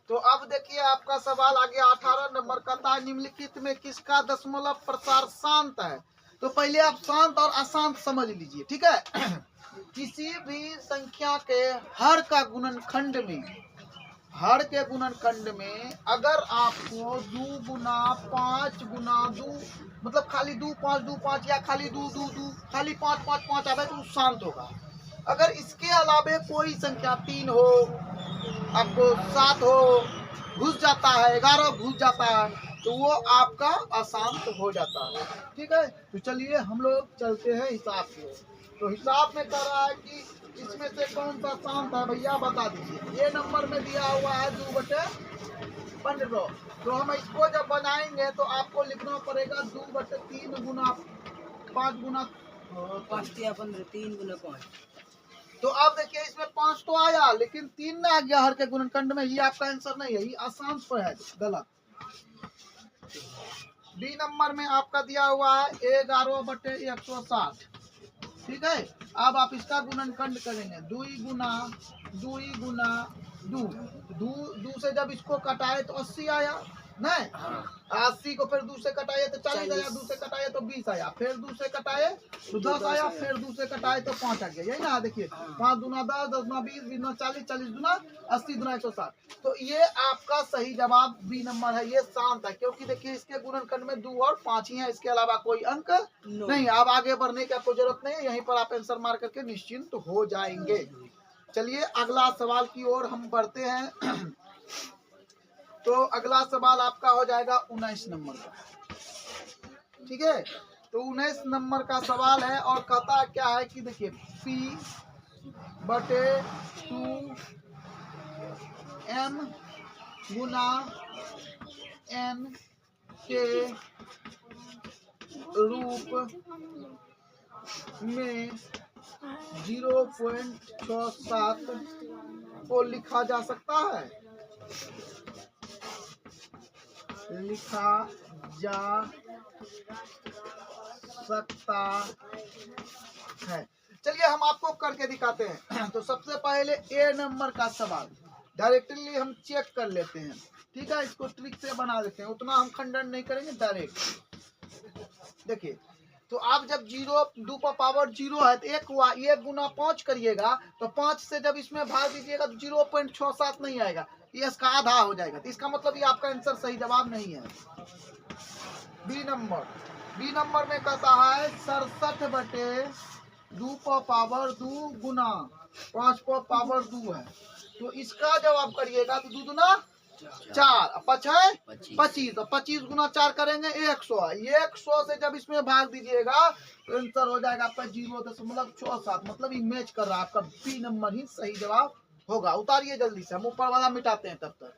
तो अब देखिए आपका सवाल आ गया 18 नंबर का था, निम्नलिखित में किसका दशमलव प्रसार शांत है। तो पहले आप शांत और अशांत समझ लीजिए, ठीक है। किसी भी संख्या के हर का गुणनखंड में, हर के गुणनखंड में अगर आपको 2 गुना 5 गुना 2 मतलब खाली 2 5 2 5 या खाली 2 2 2 खाली 5 5 5 आवे तो शांत होगा। अगर इसके अलावे कोई संख्या 3 हो, आपको 7 हो, घुस जाता है, 11 घुस जाता है, तो वो आपका अशांत हो जाता है, ठीक है। तो चलिए हम लोग चलते हैं हिसाब से। तो हिसाब में कह रहा है कि इसमें से कौन सा शांत है भैया बता दीजिए। ये नंबर में दिया हुआ है 2/15। तो हम इसको जब बनाएंगे तो आपको लिखना पड़ेगा 2/3 गुना 5 गुना 5 या 15 3 गुना 5। तो अब देखिए इसमें 5 तो आया लेकिन 3 ना आ गया हर के गुणनखंड में। ये आपका आंसर नहीं है, ये अशांत पर है, गलत। बी नंबर में आपका दिया हुआ है 11/160, ठीक है। अब आप इसका गुणनखंड करेंगे 2 गुना 2 से जब इसको कटाए तो 80 आया, नहीं 80 को फिर 2 से कटाए तो 40 आया, 2 से कटाए तो 20 आया, फिर 2 से कटाए तो 10 आया, फिर 2 से कटाए तो 5 आ गया, यही ना। देखिए 5 दूना 10, 10 दूना 20, 20 दूना 40, 40 दूना 80, दूना 160। तो ये आपका सही जवाब बी नंबर है, ये शांत है, क्योंकि देखिए इसके गुणनखंड में 2 और 5 ही है, इसके अलावा कोई अंक नहीं। अब आगे बढ़ने की आपको जरूरत नहीं है, यहीं पर आप आंसर मार करके निश्चिंत हो जाएंगे। चलिए अगला सवाल की ओर हम बढ़ते हैं। तो अगला सवाल आपका हो जाएगा 19 नंबर का, ठीक है। तो 19 नंबर का सवाल है और कहता क्या है कि देखिए P/2 m गुना n के रूप में 0.67 को लिखा जा सकता है, लिखा जा सकता है। चलिए हम आपको करके दिखाते हैं। तो सबसे पहले ए नंबर का सवाल डायरेक्टली हम चेक कर लेते हैं, ठीक है। इसको ट्रिक से बना देते हैं, उतना हम खंडन नहीं करेंगे, डायरेक्ट। देखिए तो आप जब 2 पर पावर 0 है तो 1 हुआ, 1 गुना 5 करिएगा तो 5 से जब इसमें भाग दीजिएगा तो 0.67 नहीं आएगा, ये इसका आधा हो जाएगा। तो इसका मतलब ये आपका आंसर सही जवाब नहीं है। बी नंबर में कहता है 67/2 पर पावर 2 गुना 5 पर पावर 2 है। तो इसका जब आप करिएगा तो 2 दूना 4, 5 है 25, तो 25 गुना 4 करेंगे 100। 100 से जब इसमें भाग दीजिएगा तो आंसर हो जाएगा आपका 0.67, मतलब ये मैच कर रहा है, आपका बी नंबर ही सही जवाब होगा। उतारिए जल्दी से, हम ऊपर वाला मिटाते हैं तब तक।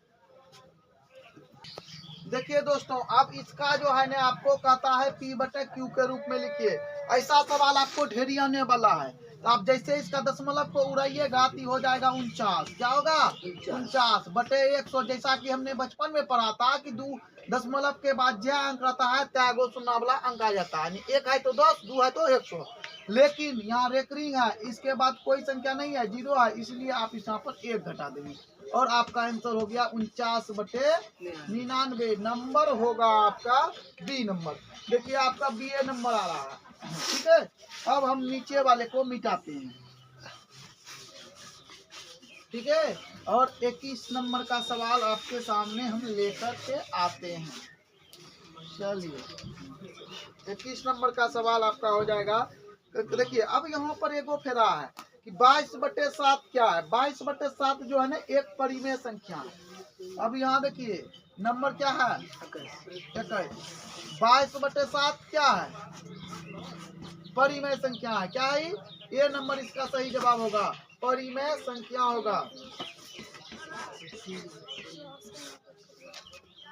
देखिए दोस्तों अब इसका जो है ना आपको कहता है P/Q के रूप में लिखिए। ऐसा सवाल आपको ढेरी आने वाला है, तो आप जैसे इसका दशमलव को उड़ाइएगा तो हो जाएगा 49। क्या होगा 49/100। जैसा कि हमने बचपन में पढ़ा था कि 2 दशमलव के बाद जो अंक रहता है त्यागो सुनना वाला अंक आ जाता है, 1 है तो 10, 2 है तो 100। लेकिन यहाँ रेकरिंग है, इसके बाद कोई संख्या नहीं है, 0 है, इसलिए आप यहाँ पर 1 घटा देंगे और आपका आंसर हो गया 49/99। नंबर होगा आपका बी नंबर। देखिए आपका बी ए नंबर आ रहा है, ठीक है। अब हम नीचे वाले को मिटाते हैं, ठीक है। और 21 नंबर का सवाल आपके सामने हम लेकर के आते हैं। चलिए 21 नंबर का सवाल आपका हो जाएगा। देखिए अब यहाँ पर एगो फेरा है कि 22/7 क्या है। 22/7 जो है ना एक परिमेय संख्या है। अब यहाँ देखिए नंबर क्या है 21। 22/7 क्या है परिमेय संख्या है, क्या है ये नंबर, इसका सही जवाब होगा परिमेय संख्या होगा,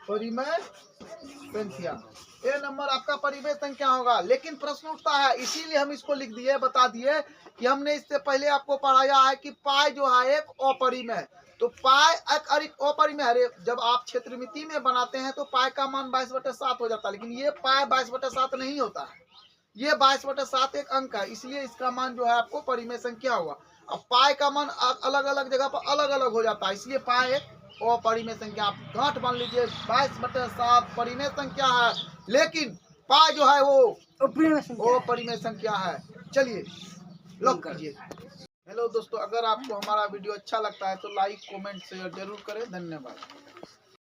परिमेय संख्या। ये नंबर आपका परिमेय संख्या होगा। लेकिन प्रश्न उठता है, इसीलिए हम इसको लिख दिए, बता दिए कि हमने इससे पहले आपको पढ़ाया है कि पाई जो है एक अपरिमेय। तो पाई एक अपरिमेय है। जब आप क्षेत्रमिति में बनाते हैं तो पाई का मान 22/7 हो जाता है, लेकिन ये पाई 22/7 नहीं होता है, ये 22/7 एक अंक है, इसलिए इसका मान जो है आपको परिमेय संख्या हुआ। अब पाई का मान अलग अलग जगह पर अलग अलग हो जाता है, इसलिए पाई एक अपरिमेय संख्या। आप गांठ मान लीजिए 22/7 परिमेय संख्या है, लेकिन पाई जो है वो अपरिमेय संख्या है। चलिए लॉक कीजिए। हेलो दोस्तों, अगर आपको हमारा वीडियो अच्छा लगता है तो लाइक कमेंट शेयर जरूर करें। धन्यवाद।